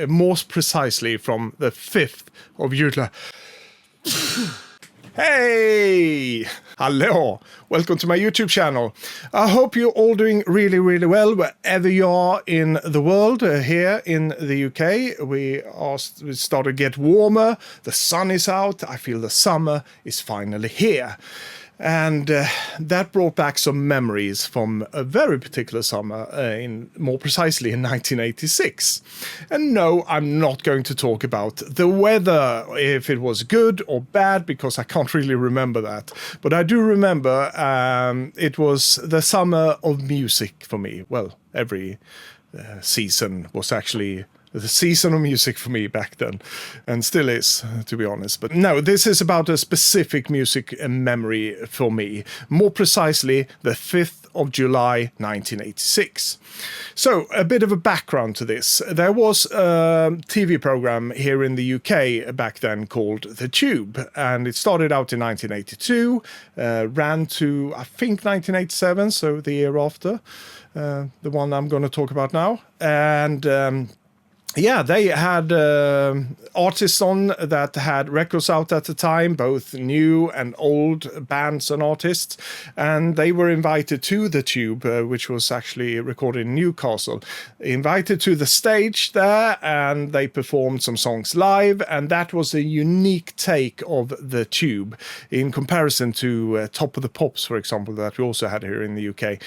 more precisely from the 5th of July. Hey! Hello! Welcome to my YouTube channel. I hope you're all doing really, really well wherever you are in the world. Here in the UK, we started to get warmer. The sun is out. I feel the summer is finally here. And that brought back some memories from a very particular summer, more precisely in 1986. And no, I'm not going to talk about the weather, if it was good or bad, because I can't really remember that. But I do remember it was the summer of music for me. Well, every season was actually the season of music for me back then, and still is, to be honest. But no, this is about a specific music memory for me, more precisely the 5th of July 1986. So a bit of a background to this. There was a TV program here in the UK back then called The Tube, and it started out in 1982, ran to I think 1987, so the year after the one I'm going to talk about now. And yeah, they had artists on that had records out at the time, both new and old bands and artists, and they were invited to The Tube, which was actually recorded in Newcastle, invited to the stage there, and they performed some songs live, and that was a unique take of The Tube in comparison to Top of the Pops, for example, that we also had here in the UK,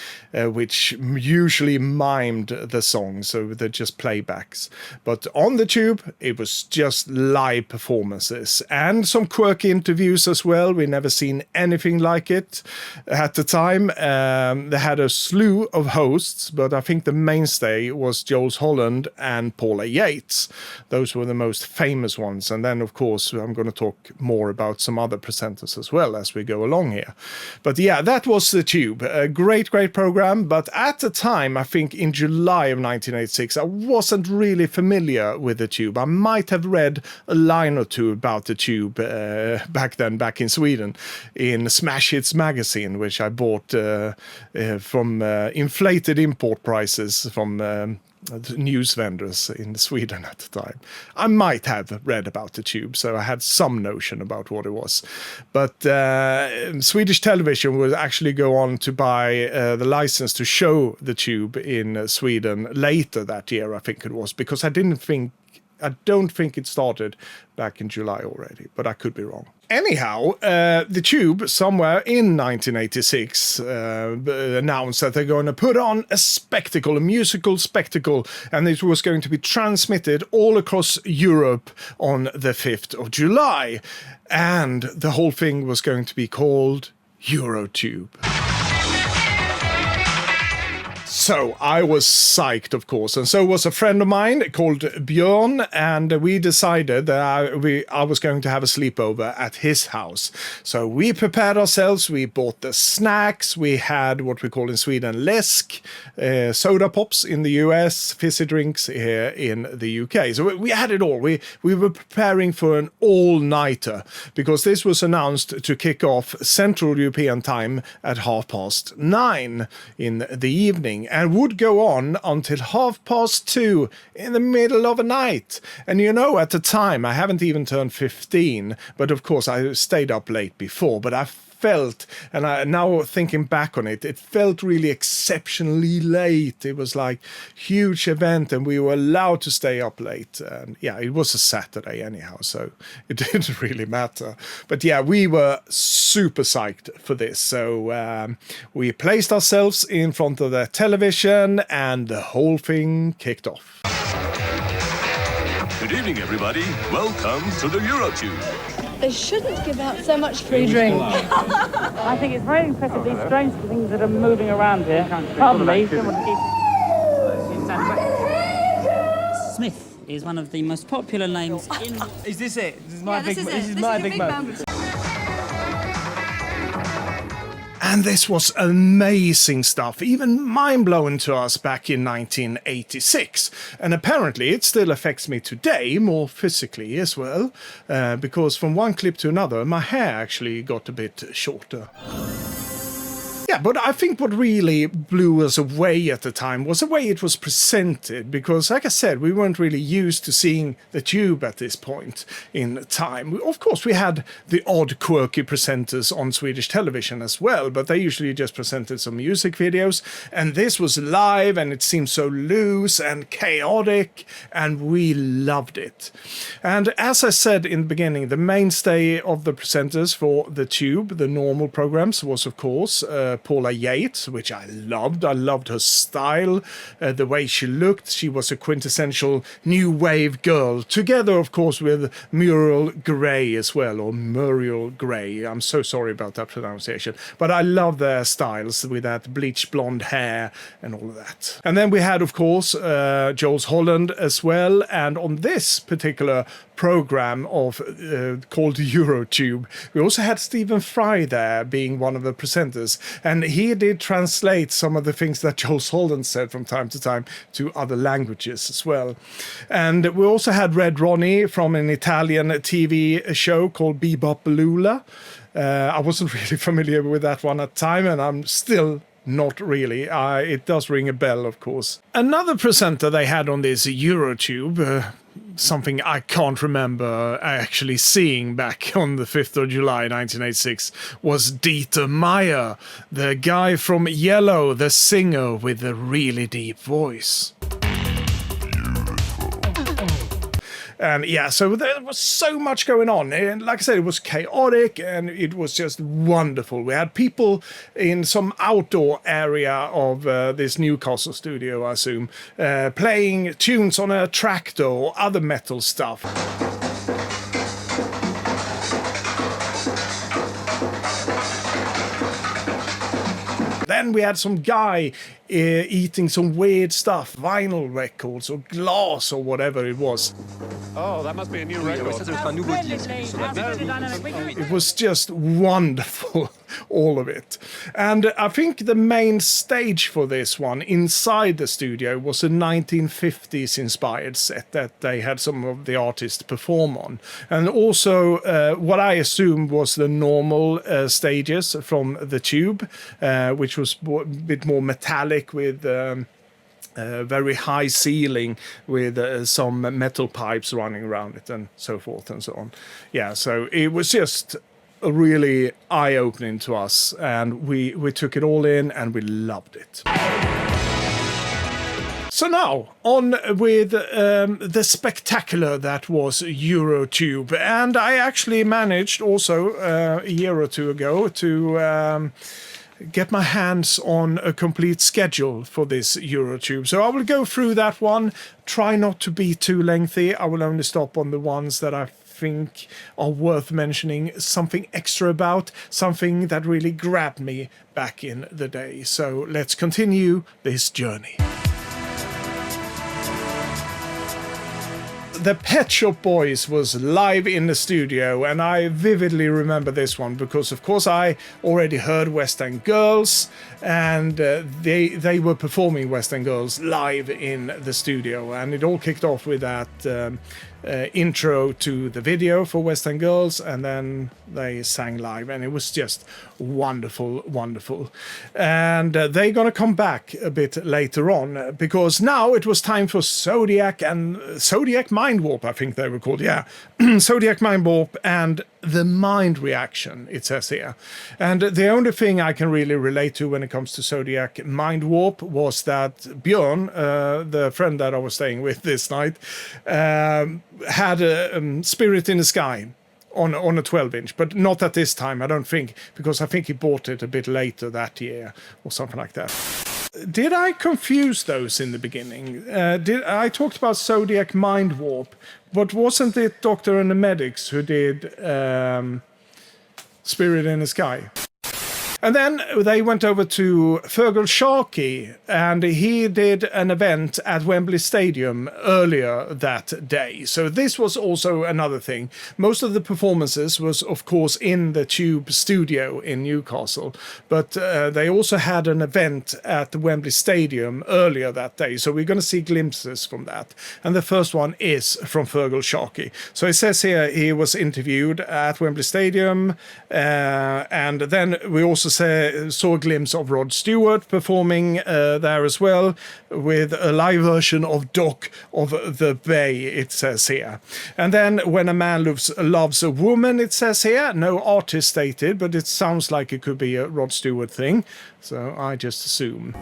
which usually mimed the songs, so they're just playbacks. But on The Tube, it was just live performances and some quirky interviews as well. We never seen anything like it at the time. They had a slew of hosts, but I think the mainstay was Jools Holland and Paula Yates. Those were the most famous ones. And then, of course, I'm going to talk more about some other presenters as well as we go along here. But yeah, that was The Tube. A great, great program. But at the time, I think in July of 1986, I wasn't really familiar with The Tube. I might have read a line or two about The Tube back in Sweden in Smash Hits magazine, which I bought from inflated import prices from news vendors in Sweden at the time. I might have read about The Tube, so I had some notion about what it was. But Swedish television would actually go on to buy the license to show The Tube in Sweden later that year, I think it was, because I don't think it started back in July already, but I could be wrong. Anyhow, The Tube, somewhere in 1986, announced that they're going to put on a musical spectacle, and it was going to be transmitted all across Europe on the 5th of July. And the whole thing was going to be called EuroTube. So I was psyched, of course, and so was a friend of mine called Björn, and we decided that I was going to have a sleepover at his house. So we prepared ourselves, we bought the snacks, we had what we call in Sweden läsk, soda pops in the US, fizzy drinks here in the UK. So we had it all. We were preparing for an all-nighter, because this was announced to kick off Central European time at 9:30 in the evening, and would go on until 2:30 in the middle of the night. And you know, at the time, I haven't even turned 15, but of course I stayed up late before, but I felt, and now thinking back on it, it felt really exceptionally late. It was like huge event, and we were allowed to stay up late. And yeah, it was a Saturday anyhow, so it didn't really matter. But yeah, we were super psyched for this. So we placed ourselves in front of the television, and the whole thing kicked off. Good evening, everybody. Welcome to the EuroTube. They shouldn't give out so much free drink. I think it's very impressive, these strange things that are moving around here. Pardon me. Smith is one of the most popular names in... Is this it? This is my big moment. And this was amazing stuff, even mind-blowing to us back in 1986. And apparently it still affects me today, more physically as well, because from one clip to another, my hair actually got a bit shorter. Yeah, but I think what really blew us away at the time was the way it was presented, because, like I said, we weren't really used to seeing the Tube at this point in time. Of course, we had the odd quirky presenters on Swedish television as well, but they usually just presented some music videos, and this was live, and it seemed so loose and chaotic, and we loved it. And as I said in the beginning, the mainstay of the presenters for the Tube, the normal programs, was of course Paula Yates, which I loved. I loved her style, the way she looked. She was a quintessential new wave girl, together of course with Muriel Gray as well, or Muriel Gray. I'm so sorry about that pronunciation, but I love their styles with that bleached blonde hair and all of that. And then we had of course Jools Holland as well, and on this particular program of called EuroTube, we also had Stephen Fry there being one of the presenters, and he did translate some of the things that Jools Holland said from time to time to other languages as well. And we also had Red Ronnie from an Italian TV show called Bebop Lula. I wasn't really familiar with that one at the time, and I'm still not really. It does ring a bell, of course. Another presenter they had on this EuroTube, something I can't remember actually seeing back on the 5th of July 1986, was Dieter Meier, the guy from Yellow, the singer with a really deep voice. And yeah, so there was so much going on. And like I said, it was chaotic and it was just wonderful. We had people in some outdoor area of this Newcastle studio, I assume, playing tunes on a tractor or other metal stuff. Then we had some guy eating some weird stuff, vinyl records or glass or whatever it was. Oh, that must be a new record. It was just wonderful, all of it. And I think the main stage for this one inside the studio was a 1950s inspired set that they had some of the artists perform on. And also what I assumed was the normal stages from the Tube, which was a bit more metallic with very high ceiling with some metal pipes running around it and so forth and so on. Yeah, so it was just really eye-opening to us, and we took it all in and we loved it. So now, on with the spectacular that was EuroTube. And I actually managed also a year or two ago to get my hands on a complete schedule for this EuroTube. So I will go through that one, try not to be too lengthy. I will only stop on the ones that I think are worth mentioning, something extra about, something that really grabbed me back in the day. So let's continue this journey. The Pet Shop Boys was live in the studio, and I vividly remember this one because, of course, I already heard West End Girls, and they were performing West End Girls live in the studio, and it all kicked off with that intro to the video for West End Girls, and then they sang live, and it was just wonderful, wonderful. And they're gonna come back a bit later on, because now it was time for Zodiac and Zodiac Mind Warp, I think they were called, yeah. Zodiac Mind Warp and the Mind Reaction, it says here. And the only thing I can really relate to when it comes to Zodiac Mind Warp was that Björn, the friend that I was staying with this night, had a Spirit in the Sky on a 12-inch, but not at this time, I don't think, because I think he bought it a bit later that year or something like that. Did I confuse those in the beginning? Did I talked about Zodiac Mind Warp, but wasn't it Doctor and the Medics who did Spirit in the Sky? And then they went over to Fergal Sharkey, and he did an event at Wembley Stadium earlier that day. So this was also another thing. Most of the performances was, of course, in the Tube studio in Newcastle, but they also had an event at the Wembley Stadium earlier that day. So we're going to see glimpses from that. And the first one is from Fergal Sharkey. So it says here he was interviewed at Wembley Stadium, and then we also saw a glimpse of Rod Stewart performing there as well, with a live version of Dock of the Bay, it says here. And then When a Man Loves a Woman, it says here. No artist stated, but it sounds like it could be a Rod Stewart thing, so I just assume.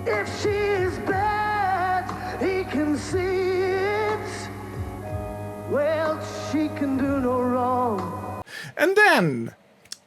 If she is bad, he can see it. Well, she can do no wrong. And then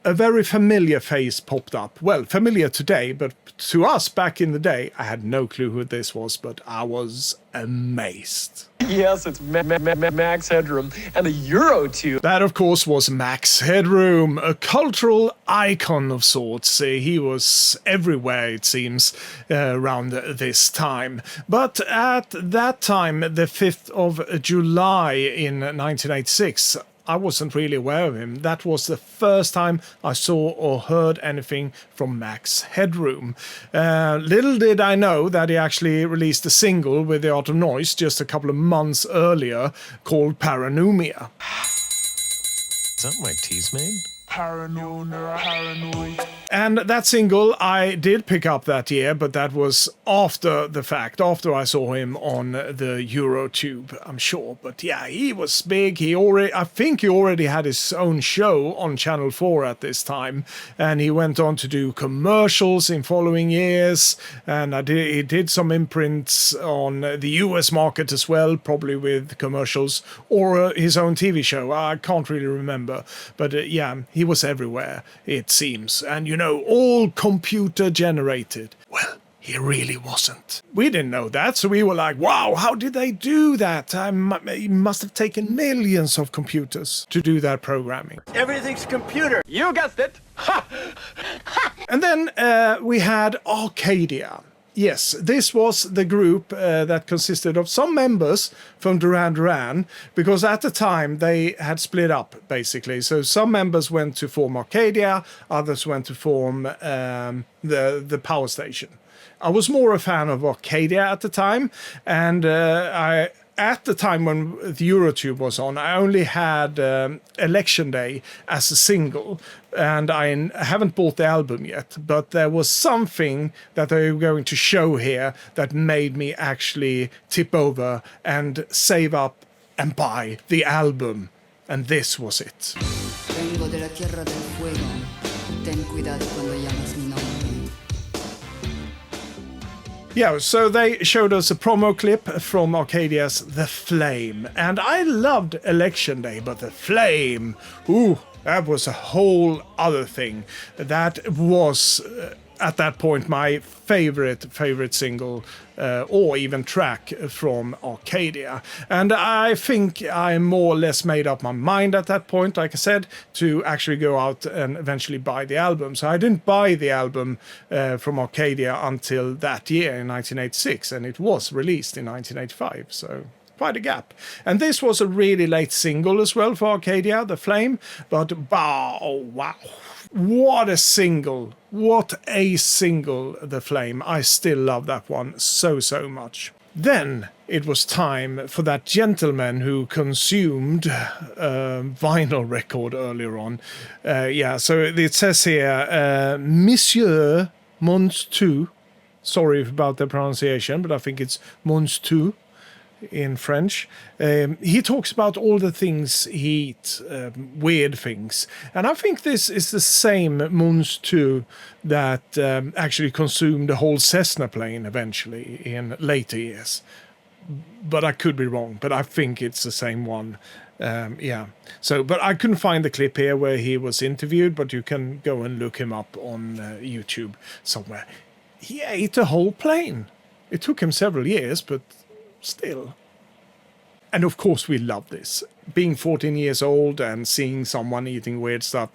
a very familiar face popped up. Well, familiar today, but to us back in the day, I had no clue who this was, but I was amazed. Yes, it's Max Headroom and the Eurotube. That, of course, was Max Headroom, a cultural icon of sorts. He was everywhere, it seems, around this time. But at that time, the 5th of July in 1986, I wasn't really aware of him. That was the first time I saw or heard anything from Max Headroom. Little did I know that he actually released a single with The Art of Noise just a couple of months earlier called Paranomia. Is that my tea's made? Paranoid. And that single I did pick up that year, but that was after the fact, after I saw him on the Eurotube, I'm sure. But yeah, he was big. I think he already had his own show on Channel 4 at this time, and he went on to do commercials in following years, and he did some imprints on the US market as well, probably with commercials, or his own TV show. I can't really remember, but yeah, he was everywhere, it seems. And you know, all computer generated. Well, he really wasn't. We didn't know that, so we were like, wow, how did they do that? It must have taken millions of computers to do that programming. Everything's computer. You guessed it. Ha! And then we had Arcadia. Yes, this was the group that consisted of some members from Duran Duran, because at the time they had split up, basically. So some members went to form Arcadia, others went to form the Power Station. I was more a fan of Arcadia at the time, and at the time when the Eurotube was on, I only had Election Day as a single, and I haven't bought the album yet, but there was something that they were going to show here that made me actually tip over and save up and buy the album, and this was it. Vengo de la tierra del fuego. Ten cuidado cuando llamas mi nombre. Yeah, so they showed us a promo clip from Arcadia's The Flame, and I loved Election Day, but The Flame, ooh, that was a whole other thing. That was, at that point, my favorite single, or even track from Arcadia. And I think I more or less made up my mind at that point, like I said, to actually go out and eventually buy the album. So I didn't buy the album from Arcadia until that year in 1986, and it was released in 1985, so quite a gap. And this was a really late single as well for Arcadia, The Flame, but oh, wow. What a single. What a single, The Flame. I still love that one so much. Then it was time for that gentleman who consumed a vinyl record earlier on. Yeah, so it says here, Monsieur Monstu. Sorry about the pronunciation, but I think it's Monstu in French. He talks about all the things he eats, weird things. And I think this is the same Monstu that actually consumed the whole Cessna plane eventually in later years. But I could be wrong, but I think it's the same one. Yeah. So, but I couldn't find the clip here where he was interviewed, but you can go and look him up on YouTube somewhere. He ate a whole plane. It took him several years, but still. And of course we love this. Being 14 years old and seeing someone eating weird stuff,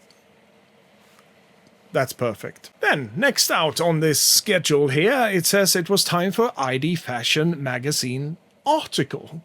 that's perfect. Then, next out on this schedule here, it says it was time for ID Fashion magazine article.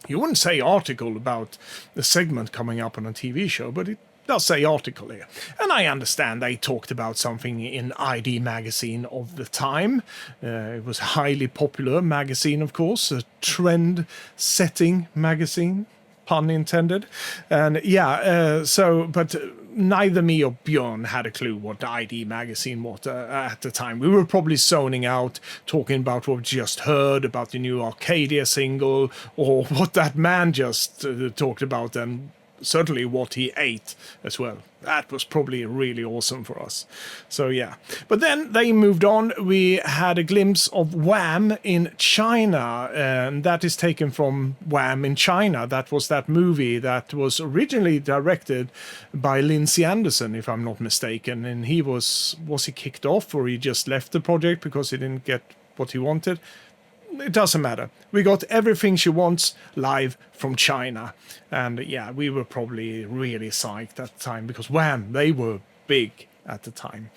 You wouldn't say article about the segment coming up on a TV show, but it does say article here. And I understand they talked about something in ID magazine of the time. It was a highly popular magazine, of course, a trend-setting magazine. pun intended. And yeah, but neither me or Björn had a clue what ID Magazine was at the time. We were probably zoning out, talking about what we just heard about the new Arcadia single, or what that man just talked about, and certainly what he ate as well. That was probably really awesome for us. So yeah. But then they moved on. We had a glimpse of Wham in China, and that is taken from Wham in China. That was that movie that was originally directed by Lindsay Anderson, if I'm not mistaken. And he was he kicked off, or he just left the project because he didn't get what he wanted? It doesn't matter. We got Everything She Wants live from China. And yeah, we were probably really psyched at the time because Wham, they were big at the time.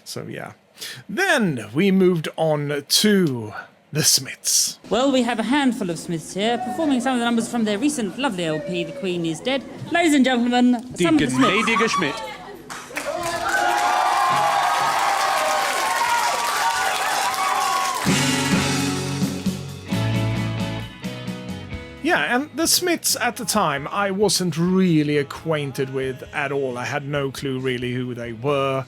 So yeah. Then we moved on to the Smiths. Well, we have a handful of Smiths here, performing some of the numbers from their recent lovely LP, The Queen Is Dead. Ladies and gentlemen, some of the Deacon Smiths. May Digger Schmidt. Yeah, and the Smiths at the time, I wasn't really acquainted with at all. I had no clue really who they were.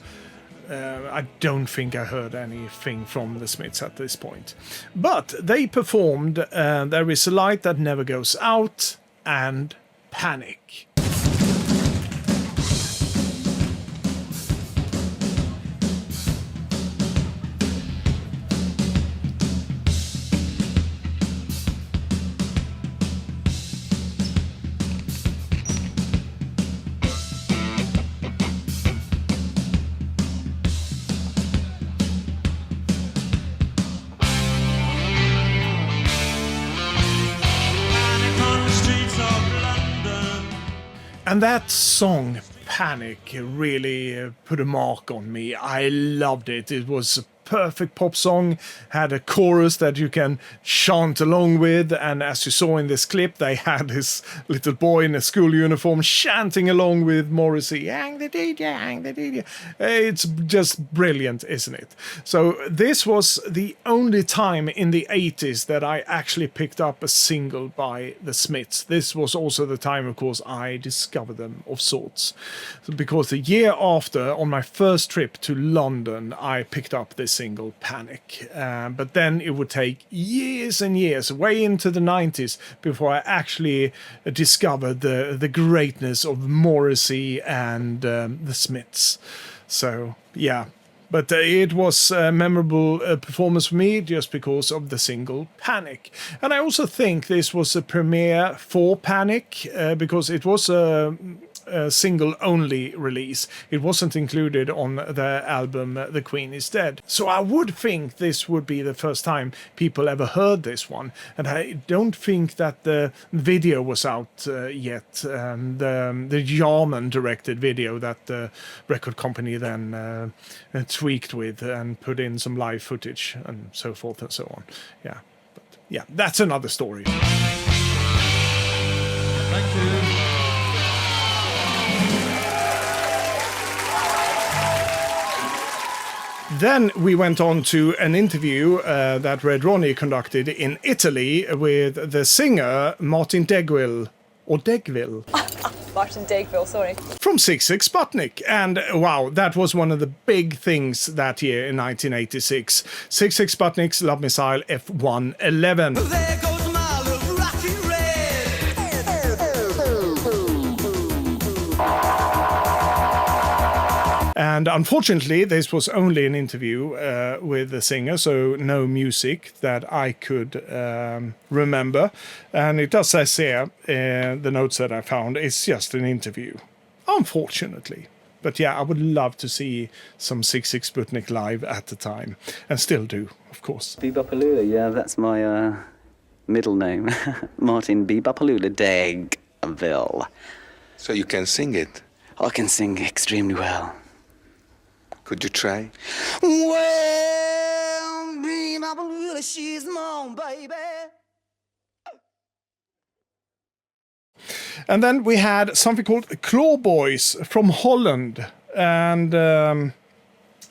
I don't think I heard anything from the Smiths at this point. But they performed There Is a Light That Never Goes Out and Panic. And that song, Panic, really put a mark on me. I loved it. It was a perfect pop song, had a chorus that you can chant along with, and as you saw in this clip, they had this little boy in a school uniform chanting along with Morrissey, hang the DJ, hang the DJ. It's just brilliant, isn't it? So this was the only time in the 80s that I actually picked up a single by the Smiths. This was also the time, of course, I discovered them of sorts. Because the year after, on my first trip to London, I picked up this single, Panic. But then it would take years and years, way into the 90s, before I actually discovered the greatness of Morrissey and the Smiths. So, yeah. But it was a memorable performance for me just because of the single Panic. And I also think this was a premiere for Panic because it was a single-only release. It wasn't included on the album The Queen Is Dead. So I would think this would be the first time people ever heard this one. And I don't think that the video was out yet. The Jarman-directed video that the record company then tweaked with and put in some live footage and so forth and so on. Yeah, but yeah, that's another story. Thank you. Then we went on to an interview that Red Ronnie conducted in Italy with the singer Martin Degville, or Degville. Martin Degville, sorry. From Sigue Sigue Sputnik. And wow, that was one of the big things that year in 1986. Sigue Sigue Sputnik's Love Missile F111. There goes my love rocky red. And unfortunately, this was only an interview with the singer, so no music that I could remember. And it does say here, the notes that I found, it's just an interview, unfortunately. But yeah, I would love to see some Sigue Sigue Sputnik live at the time, and still do, of course. Bebopalula, yeah, that's my middle name. Martin Bebopalula Degville. So you can sing it? I can sing extremely well. Could you try? Well, Bebopalula, she's my own baby. And then we had something called Claw Boys from Holland, and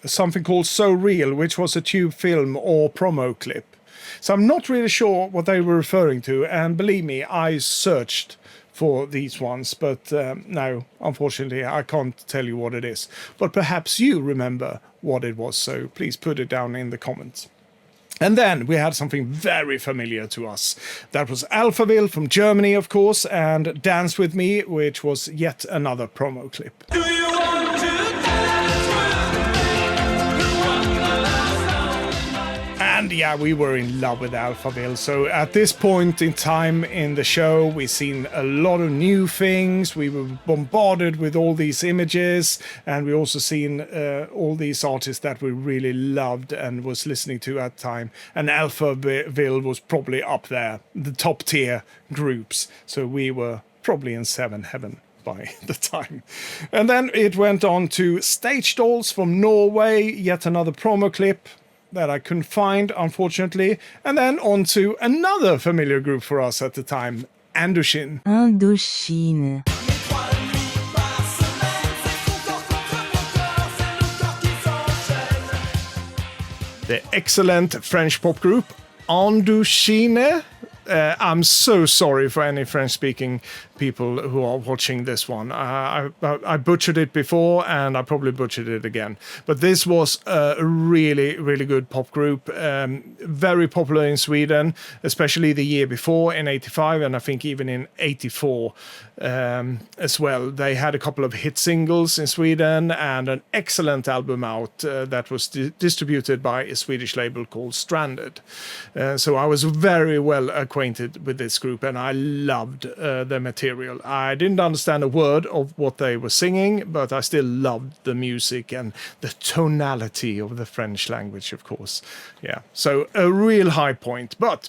something called So Real, which was a tube film or promo clip. So I'm not really sure what they were referring to, and believe me, I searched for these ones, but no, unfortunately, I can't tell you what it is. But perhaps you remember what it was, so please put it down in the comments. And then we had something very familiar to us. That was Alphaville from Germany, of course, and Dance With Me, which was yet another promo clip. Do you want to dance with And yeah, we were in love with Alphaville. So at this point in time in the show, we've seen a lot of new things. We were bombarded with all these images, and we also seen all these artists that we really loved and was listening to at the time. And Alphaville was probably up there, the top tier groups. So we were probably in seven heaven by the time. And then it went on to Stage Dolls from Norway, yet another promo clip that I couldn't find, unfortunately. And then on to another familiar group for us at the time, Andushin. Indochine. The excellent French pop group Indochine. I'm so sorry for any French-speaking people who are watching this one. I butchered it before, and I probably butchered it again. But this was a really, really good pop group. Very popular in Sweden, especially the year before in '85, and I think even in '84 as well. They had a couple of hit singles in Sweden and an excellent album out that was distributed by a Swedish label called Stranded. So I was very well acquainted with this group, and I loved the material. I didn't understand a word of what they were singing, but I still loved the music and the tonality of the French language, of course. Yeah, so a real high point. But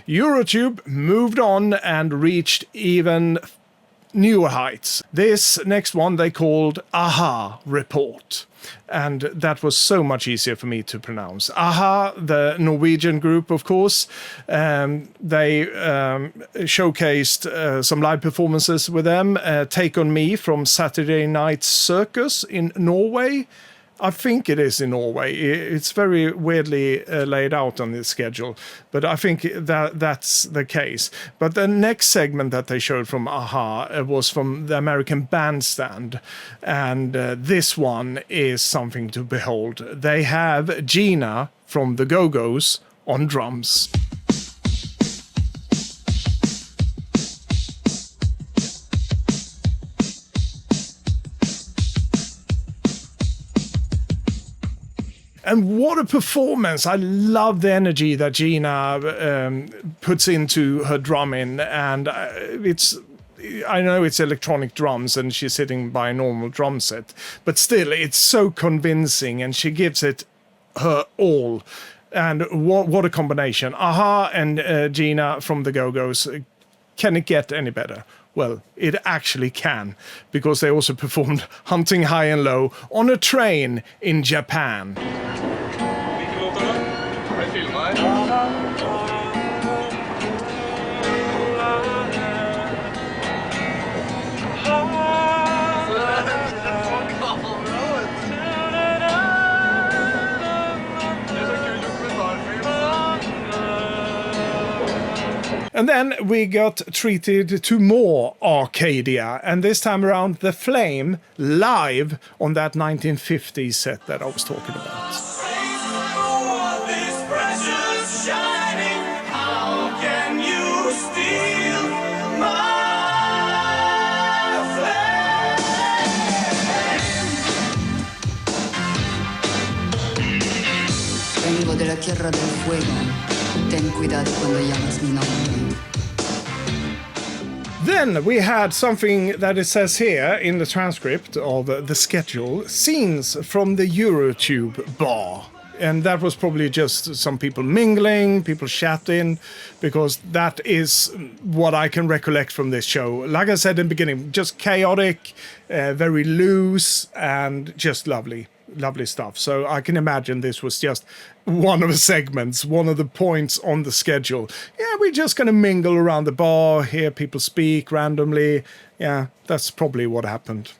Eurotube moved on and reached even newer heights. This next one they called Aha Report. And that was so much easier for me to pronounce. Aha, the Norwegian group, of course. They showcased some live performances with them. Take On Me from Saturday Night Circus in Norway. I think it is in Norway. It's very weirdly laid out on this schedule, but I think that's the case. But the next segment that they showed from Aha was from the American Bandstand, and this one is something to behold. They have Gina from the Go-Go's on drums. And what a performance. I love the energy that Gina puts into her drumming. And I know it's electronic drums and she's sitting by a normal drum set, but still it's so convincing and she gives it her all. And what a combination. Aha and Gina from the Go-Go's. Can it get any better? Well, it actually can, because they also performed Hunting High and Low on a train in Japan. And then we got treated to more Arcadia, and this time around The Flame live on that 1950s set that I was talking about. Vengo de la Tierra del Fuego. Ten cuidado cuando llamas mi nombre. Then we had something that it says here in the transcript of the schedule, scenes from the Eurotube bar. And that was probably just some people mingling, people chatting, because that is what I can recollect from this show. Like I said in the beginning, just chaotic, very loose, and just lovely. Lovely stuff. So I can imagine this was just one of the segments, one of the points on the schedule. Yeah, we're just going to mingle around the bar, hear people speak randomly. Yeah, that's probably what happened.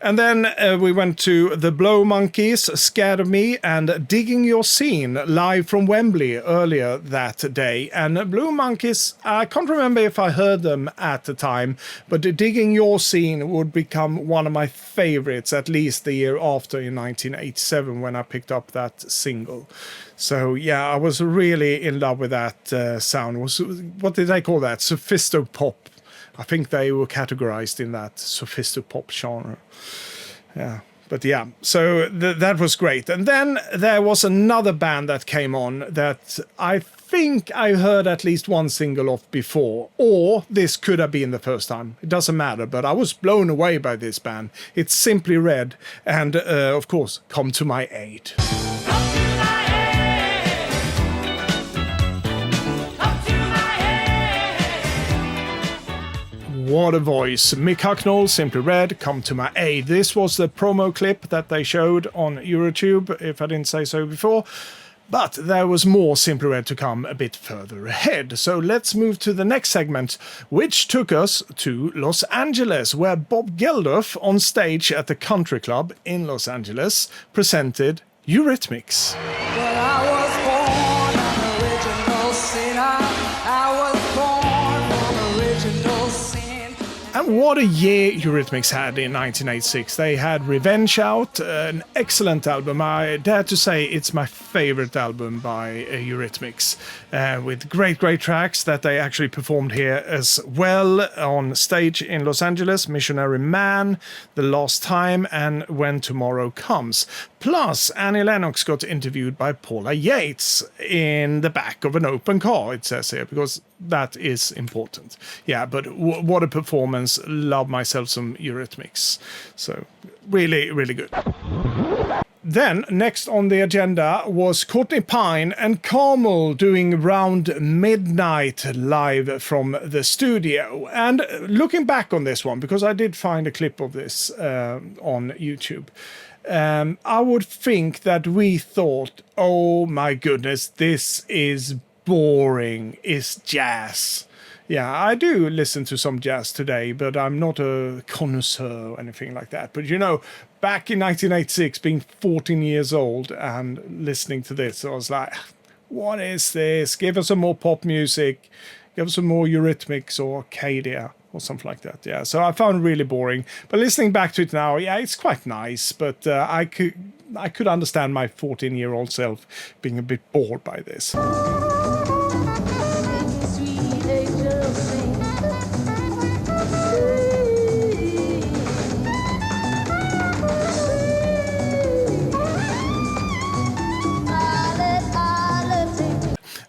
And then we went to the Blow Monkeys, Scared of Me, and Digging Your Scene, live from Wembley earlier that day. And Blue Monkeys, I can't remember if I heard them at the time, but Digging Your Scene would become one of my favorites, at least the year after in 1987 when I picked up that single. So yeah, I was really in love with that sound. What did they call that? Sophistopop. I think they were categorized in that sophistopop genre. Yeah, but yeah, so that was great. And then there was another band that came on that I think I heard at least one single of before, or this could have been the first time. It doesn't matter, but I was blown away by this band. It's Simply Red, and of course, Come to My Aid. What a voice. Mick Hucknall, Simply Red, Come to My Aid. This was the promo clip that they showed on YouTube, if I didn't say so before. But there was more Simply Red to come a bit further ahead. So let's move to the next segment, which took us to Los Angeles, where Bob Geldof on stage at the Country Club in Los Angeles presented Eurythmics. Well, I was born an original sinner. I was born an original sin. And what a year Eurythmics had in 1986. They had Revenge out, an excellent album. I dare to say it's my favorite album by Eurythmics, with great tracks that they actually performed here as well on stage in Los Angeles. Missionary Man, The Last Time, and When Tomorrow Comes. Plus, Annie Lennox got interviewed by Paula Yates in the back of an open car, it says here, because that is important. Yeah, but what a performance. Love myself some Eurythmics. So, really good. Then, next on the agenda was Courtney Pine and Carmel doing Round Midnight live from the studio. And looking back on this one, because I did find a clip of this on YouTube, I would think that we thought, oh my goodness, this is boring, it's jazz. Yeah, I do listen to some jazz today, but I'm not a connoisseur or anything like that. But you know, back in 1986, being 14 years old and listening to this, I was like, what is this? Give us some more pop music, give us some more Eurythmics or Arcadia or something like that. Yeah, so I found it really boring. But listening back to it now, yeah, it's quite nice. But I could understand my 14-year-old self being a bit bored by this.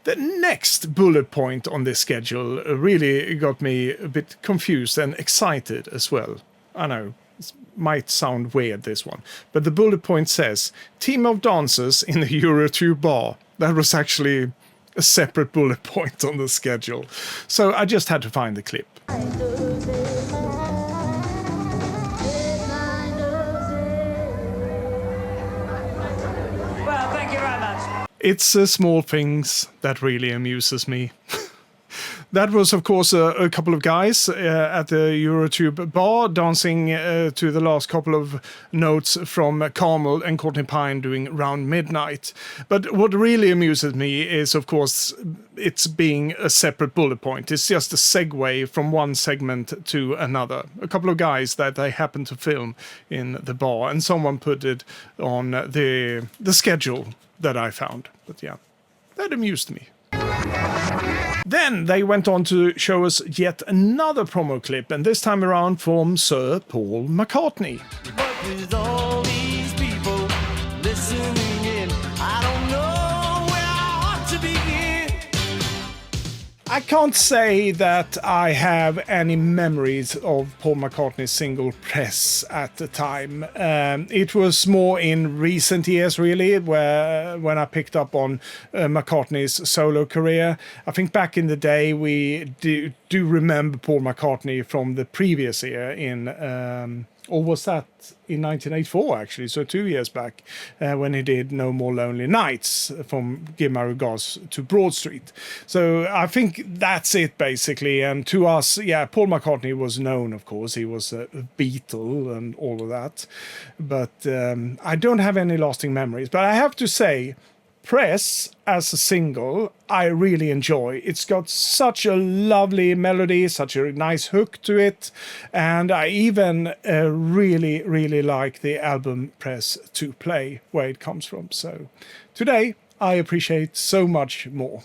The next bullet point on this schedule really got me a bit confused and excited as well. I know, it might sound weird, this one. But the bullet point says, Team of Dancers in the Eurotube bar. That was actually a separate bullet point on the schedule. So I just had to find the clip. Well, thank you very much. It's the small things that really amuses me. That was, of course, a couple of guys at the Eurotube bar dancing to the last couple of notes from Carmel and Courtney Pine doing Round Midnight. But what really amuses me is, of course, it's being a separate bullet point. It's just a segue from one segment to another. A couple of guys that they happened to film in the bar, and someone put it on the schedule that I found. But yeah, that amused me. Then they went on to show us yet another promo clip, and this time around from Sir Paul McCartney. But with all these people listening in, I don't know where I ought to begin. I can't say that I have any memories of Paul McCartney's single Press at the time. It was more in recent years, really, when I picked up on McCartney's solo career. I think back in the day, we do remember Paul McCartney from the previous year in Or was that in 1984, actually? So 2 years back, when he did No More Lonely Nights, from Give My Regards to Broad Street. So I think that's it, basically. And to us, yeah, Paul McCartney was known, of course. He was a Beatle and all of that. But I don't have any lasting memories. But I have to say, Press as a single, I really enjoy. It's got such a lovely melody, such a nice hook to it, and I even really, really like the album Press to Play, where it comes from. So today I appreciate so much more.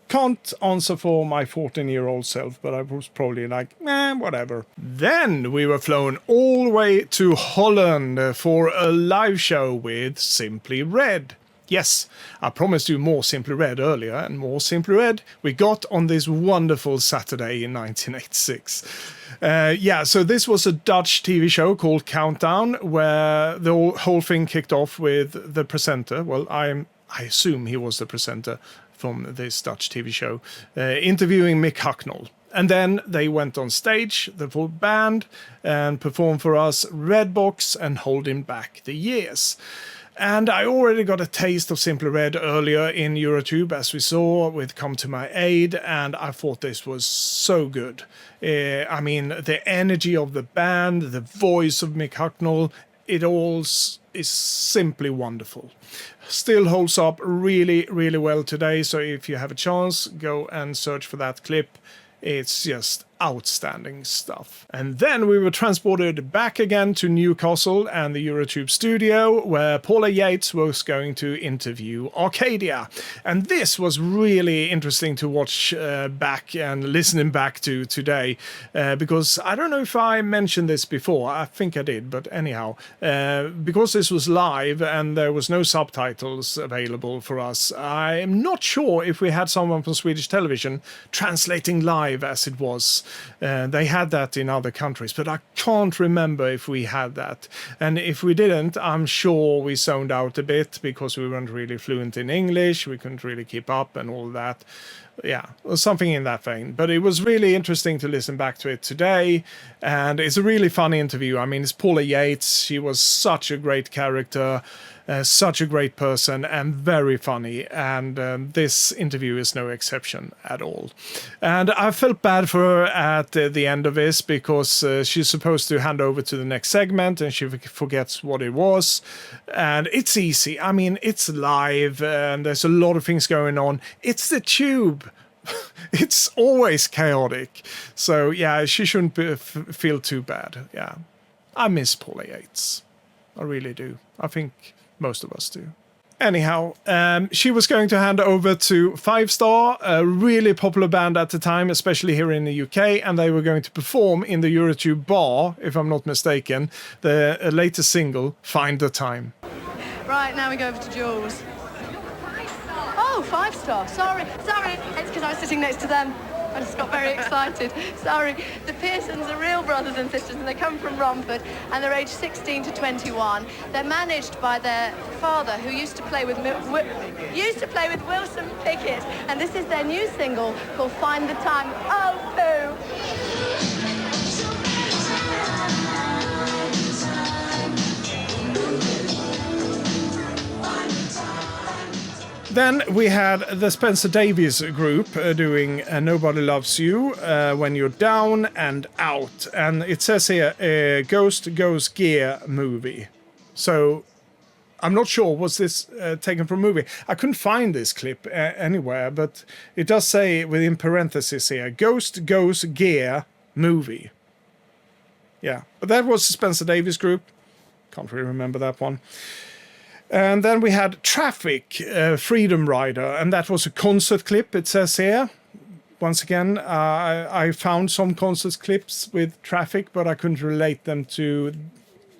Can't answer for my 14-year-old self, but I was probably like, whatever. Then we were flown all the way to Holland for a live show with Simply Red. Yes, I promised you more Simply Red earlier, and more Simply Red we got on this wonderful Saturday in 1986. So this was a Dutch TV show called Countdown, where the whole thing kicked off with the presenter. Well, I assume he was the presenter from this Dutch TV show, interviewing Mick Hucknall. And then they went on stage, the full band, and performed for us Redbox and Holding Back the Years. And I already got a taste of Simply Red earlier in Eurotube, as we saw with Come to My Aid, and I thought this was so good. I mean, the energy of the band, the voice of Mick Hucknall, it all is simply wonderful. Still holds up really, really well today, so if you have a chance, go and search for that clip. It's just outstanding stuff. And then we were transported back again to Newcastle and the Eurotube studio, where Paula Yates was going to interview Arcadia. And this was really interesting to watch back and listening back to today, because I don't know if I mentioned this before. I think I did, but anyhow, because this was live and there was no subtitles available for us, I'm not sure if we had someone from Swedish television translating live as it was. They had that in other countries, but I can't remember if we had that. And if we didn't, I'm sure we zoned out a bit because we weren't really fluent in English. We couldn't really keep up and all that. Yeah, something in that vein. But it was really interesting to listen back to it today. And it's a really fun interview. I mean, it's Paula Yates. She was such a great character. Such a great person and very funny, and this interview is no exception at all. And I felt bad for her at the end of this, because she's supposed to hand over to the next segment and she forgets what it was. And it's easy. I mean, it's live and there's a lot of things going on. It's the Tube. It's always chaotic. So yeah, she shouldn't feel too bad. Yeah, I miss Paula Yates. I really do. I think most of us do. Anyhow, she was going to hand over to Five Star, a really popular band at the time, especially here in the UK, and they were going to perform in the Eurotube bar, if I'm not mistaken, the latest single, Find the Time. Right, now we go over to Jules. Oh, Five Star. Sorry. It's because I was sitting next to them. I just got very excited. Sorry. The Pearsons are real brothers and sisters, and they come from Romford, and they're aged 16 to 21. They're managed by their father, who used to play with Wilson Pickett, and this is their new single called Find the Time. Oh, poo. Then we had the Spencer Davies group doing Nobody Loves You, When You're Down and Out. And it says here, Ghost Goes Gear movie. So I'm not sure, was this taken from a movie? I couldn't find this clip anywhere, but it does say within parentheses here, Ghost Goes Gear movie. Yeah, but that was the Spencer Davies group. Can't really remember that one. And then we had Traffic, Freedom Rider, and that was a concert clip, it says here. Once again, I found some concert clips with Traffic, but I couldn't relate them to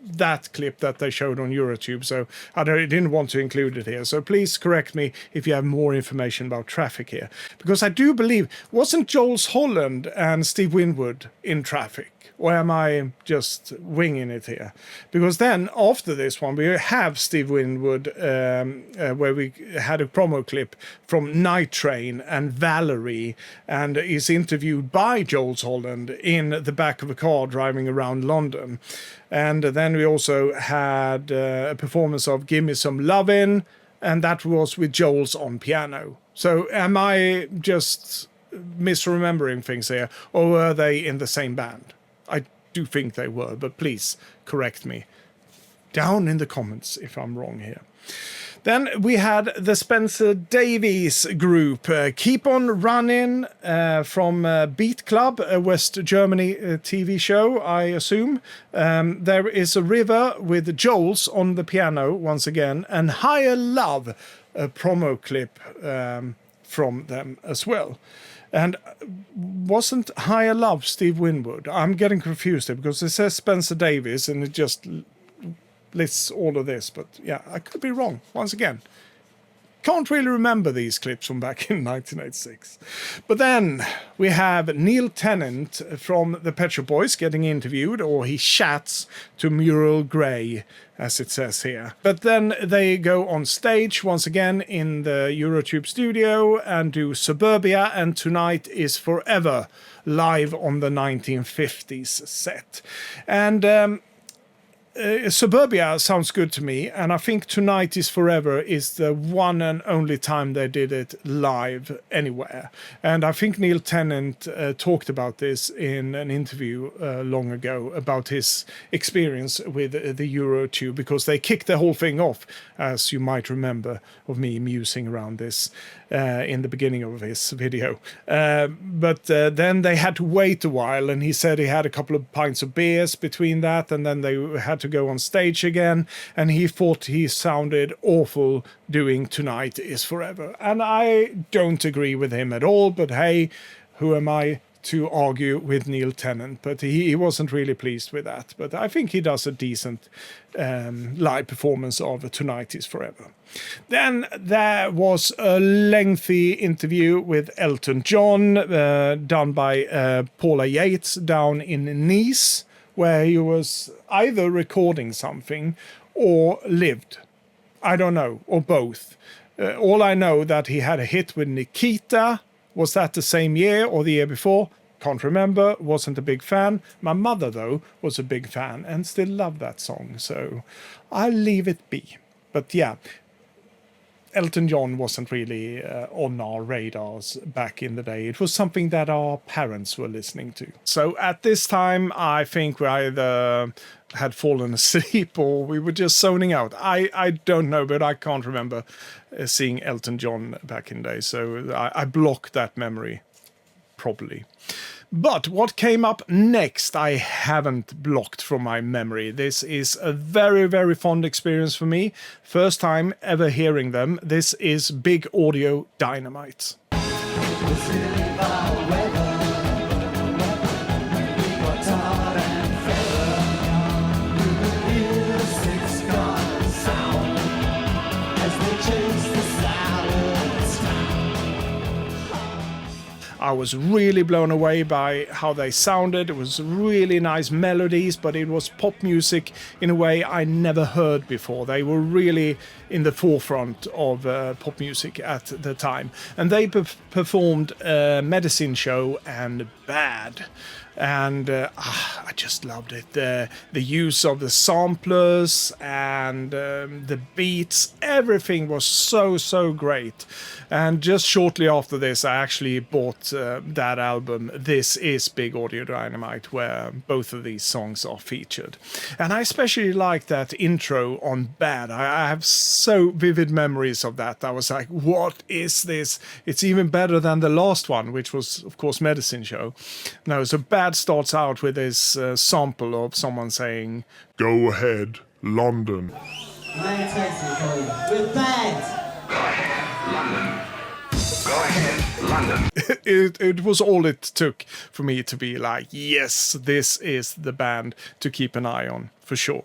that clip that they showed on YouTube, so I didn't want to include it here. So please correct me if you have more information about Traffic here. Because I do believe, wasn't Jules Holland and Steve Winwood in Traffic? Or am I just winging it here? Because then, after this one, we have Steve Winwood, where we had a promo clip from Night Train and Valerie, and is interviewed by Jules Holland in the back of a car driving around London. And then we also had a performance of Gimme Some Lovin', and that was with Jules on piano. So am I just misremembering things here, or were they in the same band? I do think they were, but please correct me down in the comments if I'm wrong here. Then we had the Spencer Davies group, Keep On Running, from Beat Club, a West Germany TV show, I assume. There is a River with Jules on the piano once again, and Higher Love, a promo clip from them as well. And wasn't Higher Love Steve Winwood? I'm getting confused here because it says Spencer Davies and it just lists all of this. But yeah, I could be wrong once again. Can't really remember these clips from back in 1986. But then we have Neil Tennant from the Pet Shop Boys getting interviewed, or he chats to Muriel Gray, as it says here. But then they go on stage once again in the Eurotube studio and do Suburbia and Tonight Is Forever live on the 1950s set. And Suburbia sounds good to me, and I think Tonight Is Forever is the one and only time they did it live anywhere. And I think Neil Tennant talked about this in an interview long ago about his experience with the Eurotube, because they kicked the whole thing off, as you might remember of me musing around this in the beginning of his video. But then they had to wait a while, and he said he had a couple of pints of beers between that, and then they had to go on stage again, and he thought he sounded awful doing Tonight Is Forever. And I don't agree with him at all, but hey, who am I to argue with Neil Tennant? But he wasn't really pleased with that. But I think he does a decent live performance of Tonight Is Forever. Then there was a lengthy interview with Elton John done by Paula Yates down in Nice, where he was either recording something or lived. I don't know, or both. All I know that he had a hit with Nikita. Was that the same year or the year before? Can't remember, wasn't a big fan. My mother, though, was a big fan and still loved that song, so I'll leave it be. But yeah, Elton John wasn't really on our radars back in the day. It was something that our parents were listening to. So at this time, I think we either had fallen asleep or we were just zoning out. I don't know, but I can't remember seeing Elton John back in the day. So I blocked that memory properly. But what came up next, I haven't blocked from my memory. This is a very, very fond experience for me. First time ever hearing them. This is Big Audio Dynamite. I was really blown away by how they sounded. It was really nice melodies, but it was pop music in a way I never heard before. They were really in the forefront of pop music at the time. And they performed Medicine Show and Bad. And I just loved it. The use of the samplers and the beats, everything was so great. And just shortly after this, I actually bought that album, This Is Big Audio Dynamite, where both of these songs are featured. And I especially like that intro on Bad. I have so vivid memories of that. I was like, what is this? It's even better than the last one, which was, of course, Medicine Show. No, so Bad starts out with this sample of someone saying, "Go ahead, London." We're bad. Go ahead, London. It was all it took for me to be like, yes, this is the band to keep an eye on, for sure.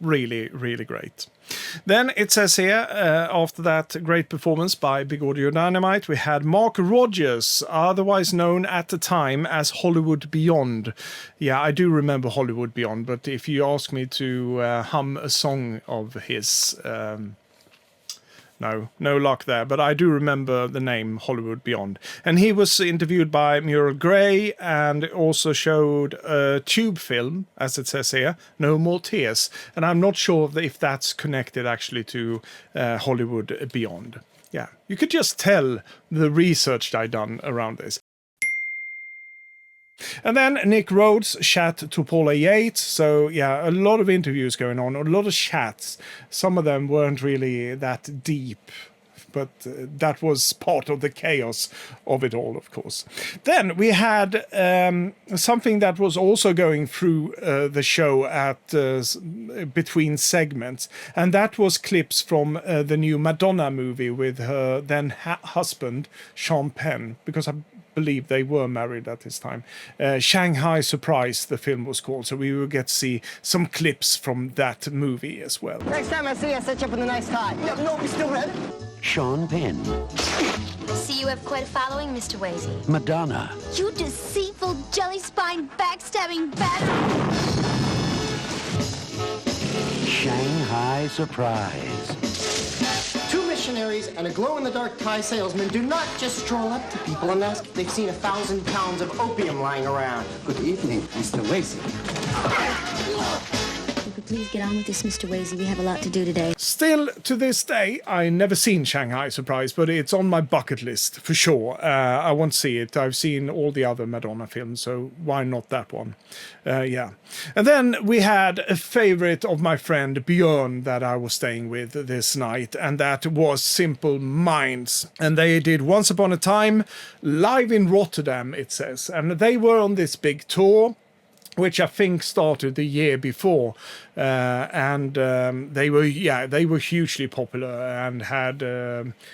really, really great. Then it says here, after that great performance by Big Audio Dynamite, we had Mark Rogers, otherwise known at the time as Hollywood Beyond. Yeah, I do remember Hollywood Beyond, but if you ask me to hum a song of his, no luck there. But I do remember the name Hollywood Beyond. And he was interviewed by Muriel Gray and also showed a tube film, as it says here, No More Tears. And I'm not sure if that's connected actually to Hollywood Beyond. Yeah, you could just tell the research I done around this. And then Nick Rhodes chat to Paula Yates. So yeah, a lot of interviews going on, a lot of chats. Some of them weren't really that deep, but that was part of the chaos of it all, of course. Then we had something that was also going through the show at between segments, and that was clips from the new Madonna movie with her then husband, Sean Penn, because I believe they were married at this time. Shanghai Surprise, the film was called, so we will get to see some clips from that movie as well. Next time I see you, I'll set you up with a nice tie. No, we still ready? Sean Penn. See, you have quite a following, Mr. Wazy. Madonna. You deceitful, jelly-spine, backstabbing bastard! Shanghai Surprise. Two missionaries and a glow-in-the-dark Thai salesman do not just stroll up to people and ask if they've seen 1,000 pounds of opium lying around. Good evening, Mr. Wazy. You could please get on with this, Mr. Wazy. We have a lot to do today. Still, to this day, I never seen Shanghai Surprise, but it's on my bucket list for sure. I want to see it. I've seen all the other Madonna films, so why not that one? Yeah. And then we had a favorite of my friend Björn that I was staying with this night, and that was Simple Minds. And they did Once Upon a Time live in Rotterdam, it says. And they were on this big tour, which I think started the year before, and they were hugely popular and had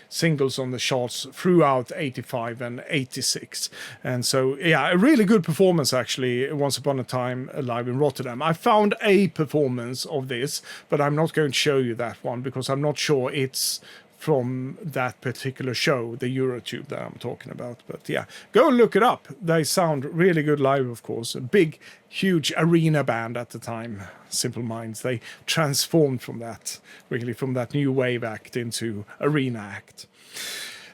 singles on the charts throughout 85 and 86. And so yeah, a really good performance actually, Once Upon a Time live in Rotterdam. I found a performance of this, but I'm not going to show you that one because I'm not sure it's from that particular show, the Eurotube that I'm talking about. But yeah, go look it up. They sound really good live, of course. A big, huge arena band at the time, Simple Minds. They transformed from that, really from that new wave act into arena act.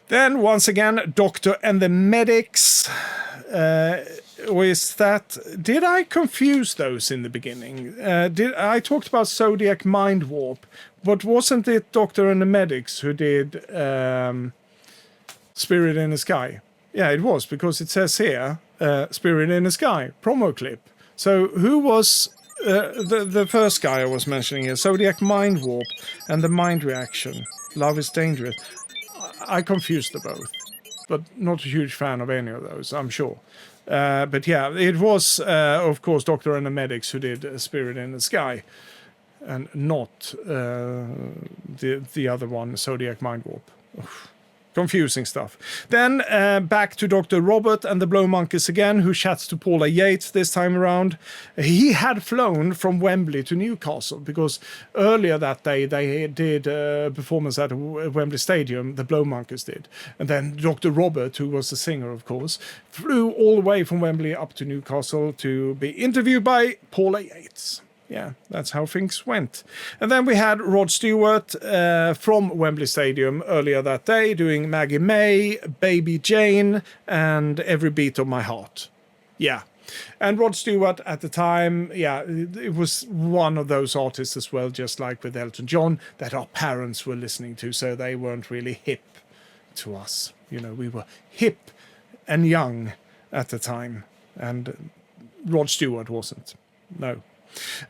Then, once again, Doctor and the Medics. Did I confuse those in the beginning? I talked about Zodiac Mind Warp, but wasn't it Doctor and the Medics who did Spirit in the Sky? Yeah, it was, because it says here, Spirit in the Sky, promo clip. So who was the first guy I was mentioning here? Zodiac Mind Warp and the Mind Reaction, Love is Dangerous. I confused the both, but not a huge fan of any of those, I'm sure. But yeah, it was, of course, Doctor and the Medics who did Spirit in the Sky, and not the other one, Zodiac Mind Warp. Oof. Confusing stuff. Then back to Dr. Robert and the Blow Monkeys again, who chats to Paula Yates this time around. He had flown from Wembley to Newcastle because earlier that day they did a performance at Wembley Stadium, the Blow Monkeys did. And then Dr. Robert, who was the singer, of course, flew all the way from Wembley up to Newcastle to be interviewed by Paula Yates. Yeah, that's how things went. And then we had Rod Stewart from Wembley Stadium earlier that day doing Maggie May, Baby Jane, and Every Beat of My Heart. Yeah. And Rod Stewart at the time, yeah, it was one of those artists as well, just like with Elton John, that our parents were listening to, so they weren't really hip to us. You know, we were hip and young at the time, and Rod Stewart wasn't. No.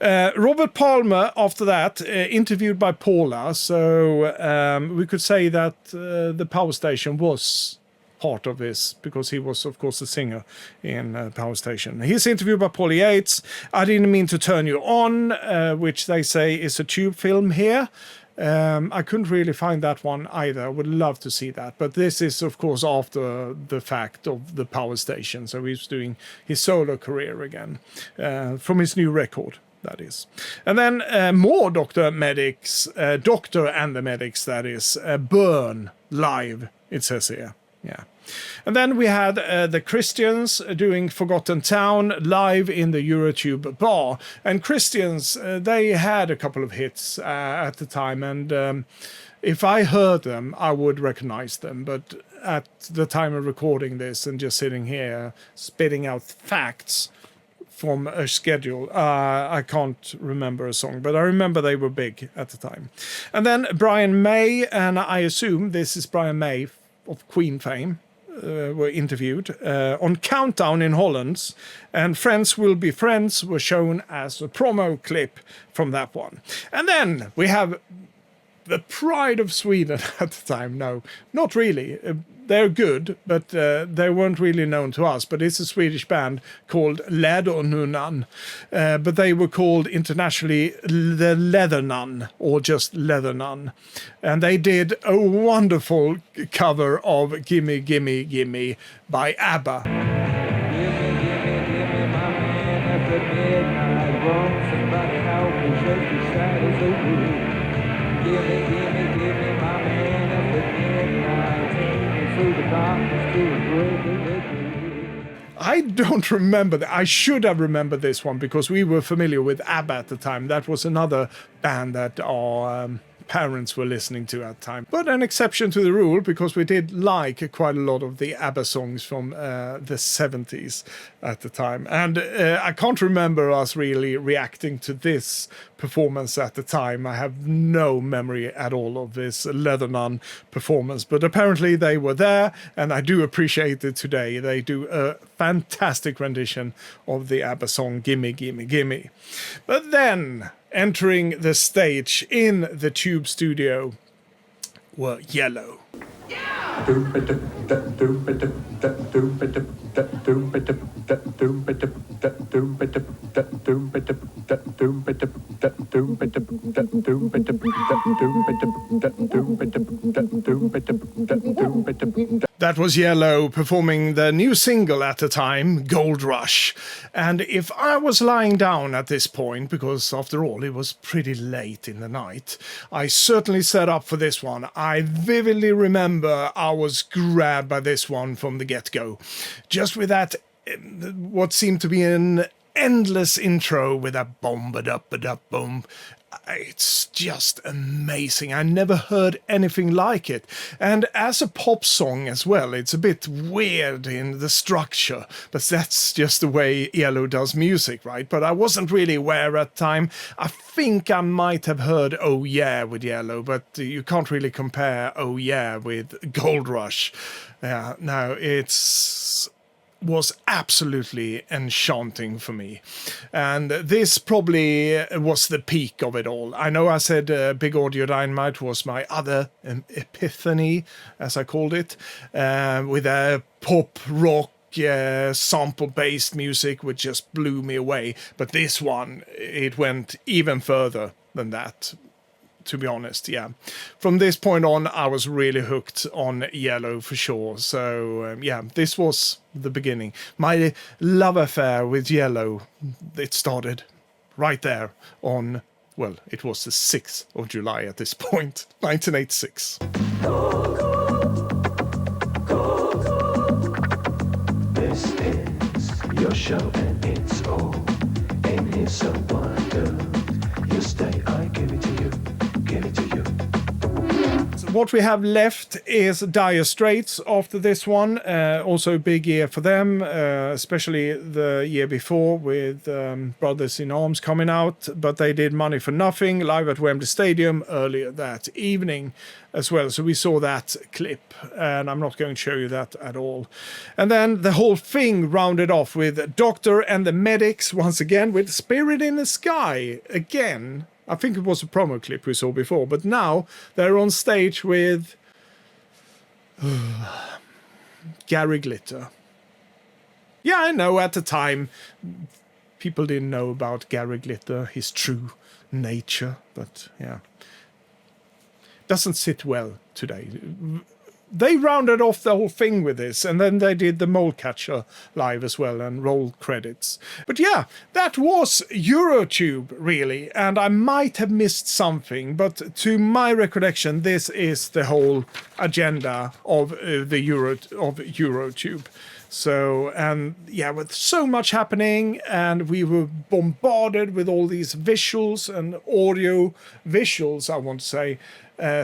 Robert Palmer, after that, interviewed by Paula, so we could say that the Power Station was part of this, because he was, of course, the singer in Power Station. He's interviewed by Paula Yates. I Didn't Mean to Turn You On, which they say is a tube film here. I couldn't really find that one either. I would love to see that. But this is, of course, after the fact of the Power Station. So he's doing his solo career again from his new record. that is. And then more Doctor and the Medics, that is, Burn live, it says here. Yeah. And then we had the Christians doing Forgotten Town live in the Eurotube bar. And Christians, they had a couple of hits at the time, and if I heard them, I would recognize them. But at the time of recording this and just sitting here spitting out facts from a schedule, I can't remember a song, but I remember they were big at the time. And then Brian May, and I assume this is Brian May of Queen fame, were interviewed on Countdown in Holland, and Friends Will Be Friends were shown as a promo clip from that one. And then we have the pride of Sweden at the time. No, not really. They're good, but they weren't really known to us. But it's a Swedish band called Lädernunnan. But they were called internationally the Leather Nun, or just Leather Nun. And they did a wonderful cover of Gimme, Gimme, Gimme by ABBA. I don't remember that. I should have remembered this one because we were familiar with ABBA at the time. That was another band that our parents were listening to at the time. But an exception to the rule, because we did like quite a lot of the ABBA songs from the 70s at the time. And I can't remember us really reacting to this performance at the time. I have no memory at all of this Leather Nun performance, but apparently they were there, and I do appreciate it today. They do a fantastic rendition of the ABBA song Gimme, Gimme, Gimme. But then, entering the stage in the Tube studio were Yellow. That was Yellow performing the new single at the time, Gold Rush. And if I was lying down at this point, because after all it was pretty late in the night, I certainly set up for this one. I vividly remember I was grabbed by this one from the get-go. Just with that, what seemed to be an endless intro with a boom-ba-dup-ba-dup-boom. It's just amazing. I never heard anything like it. And as a pop song as well, it's a bit weird in the structure, but that's just the way Yellow does music, right? But I wasn't really aware at the time. I think I might have heard Oh Yeah with Yellow, but you can't really compare Oh Yeah with Gold Rush. Yeah, no, was absolutely enchanting for me. And this probably was the peak of it all. I know I said Big Audio Dynamite was my other epiphany, as I called it, with a pop rock sample-based music which just blew me away. But this one, it went even further than that, to be honest. Yeah, from this point on I was really hooked on Yellow for sure. So yeah, this was the beginning. My love affair with Yellow, it started right there on, well, it was the 6th of July at this point, 1986. This is your show and it's all and it's a wonder. You stay, I give it to you. Give it to you. What we have left is Dire Straits after this one. Also a big year for them, especially the year before with Brothers in Arms coming out. But they did Money for Nothing live at Wembley Stadium earlier that evening as well. So we saw that clip, and I'm not going to show you that at all. And then the whole thing rounded off with Doctor and the Medics once again with Spirit in the Sky again. I think it was a promo clip we saw before, but now they're on stage with Gary Glitter. Yeah, I know at the time people didn't know about Gary Glitter, his true nature, but yeah. Doesn't sit well today. they rounded off the whole thing with this, and then they did the Mole Catcher live as well and roll credits. But yeah, that was EuroTube really, and I might have missed something, but to my recollection, this is the whole agenda of EuroTube. So, and yeah, with so much happening, and we were bombarded with all these visuals and audio visuals, I want to say,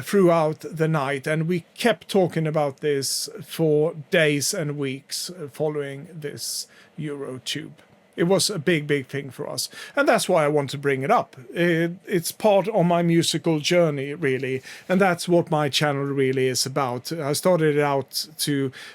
throughout the night, and we kept talking about this for days and weeks following this EuroTube. It was a big thing for us, and that's why I want to bring it up. It's part of my musical journey, really, and that's what my channel really is about. I started it out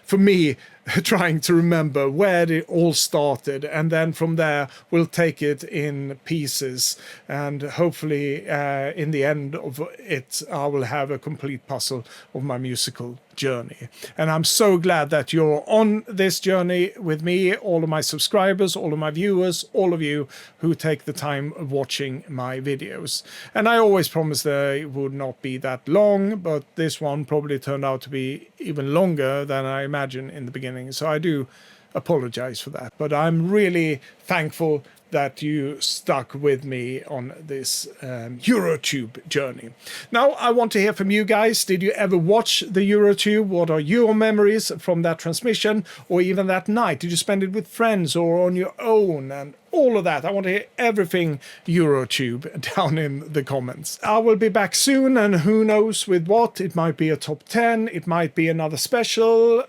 for me, trying to remember where it all started, and then from there we'll take it in pieces, and hopefully in the end of it I will have a complete puzzle of my musical journey. And I'm so glad that you're on this journey with me, all of my subscribers, all of my viewers, all of you who take the time of watching my videos. And I always promised they would not be that long, but this one probably turned out to be even longer than I imagined in the beginning. So I do apologize for that, but I'm really thankful that you stuck with me on this EuroTube journey. Now I want to hear from you guys. Did you ever watch the EuroTube? What are your memories from that transmission, or even that night? Did you spend it with friends or on your own? And all of that. I want to hear everything EuroTube down in the comments. I will be back soon, and who knows with what. It might be a top 10, it might be another special,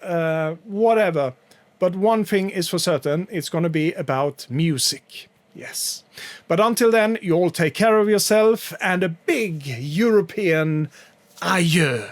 whatever. But one thing is for certain, it's going to be about music. Yes. But until then, you all take care of yourself, and a big European adieu.